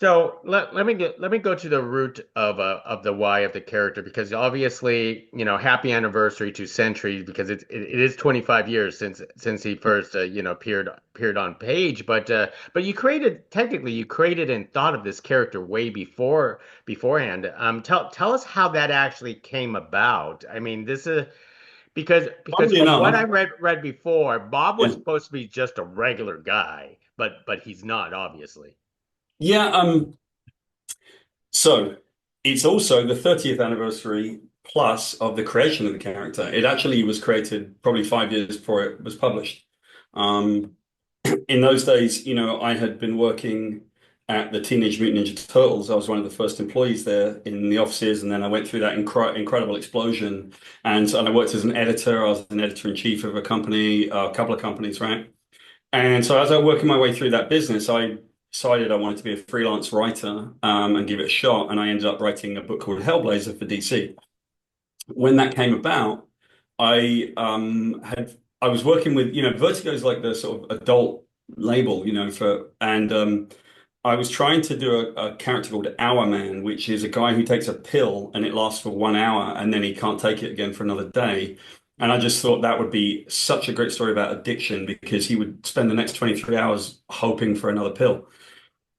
So let me go to the root of the why of the character because obviously, happy anniversary to Sentry because it is 25 years since he first appeared on page. But you created and thought of this character way beforehand. Tell us how that actually came about. I mean, this is because Funnily from what enough, I read before, Bob was yeah, supposed to be just a regular guy, but he's not, obviously. yeah. So it's also the 30th anniversary plus of the creation of the character. It actually was created probably 5 years before it was published. Um, in those days, I had been working at the Teenage Mutant Ninja Turtles. I was one of the first employees there in the offices, and then I went through that incredible explosion. And I worked as an editor. I was an editor in chief of a company, a couple of companies, right? And so as I was working my way through that business, I decided I wanted to be a freelance writer and give it a shot. And I ended up writing a book called Hellblazer for DC. When that came about, I was working with, Vertigo is like the sort of adult label, I was trying to do a character called Hour Man, which is a guy who takes a pill and it lasts for 1 hour and then he can't take it again for another day. And I just thought that would be such a great story about addiction because he would spend the next 23 hours hoping for another pill.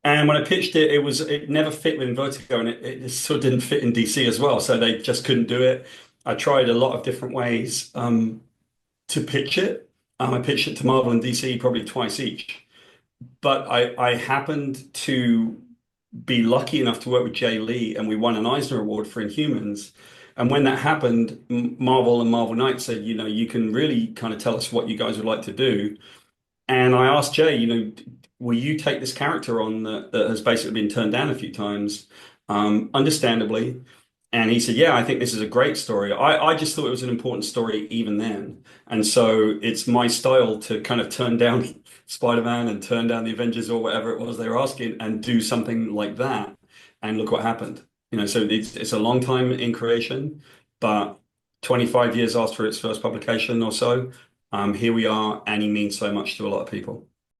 And when I pitched it, it never fit with Vertigo and it just sort of didn't fit in DC as well. So they just couldn't do it. I tried a lot of different ways to pitch it. I pitched it to Marvel and DC probably twice each. But I happened to be lucky enough to work with Jay Lee, and we won an Eisner Award for Inhumans. And when that happened, Marvel and Marvel Knights said, you can really kind of tell us what you guys would like to do. And I asked Jay, will you take this character on that has basically been turned down a few times, understandably? And he said, yeah, I think this is a great story. I just thought it was an important story even then. And so it's my style to kind of turn down Spider-Man and turn down the Avengers or whatever it was they were asking and do something like that. And look what happened. So it's a long time in creation, but 25 years after its first publication or so, here we are, and he means so much to a lot of people.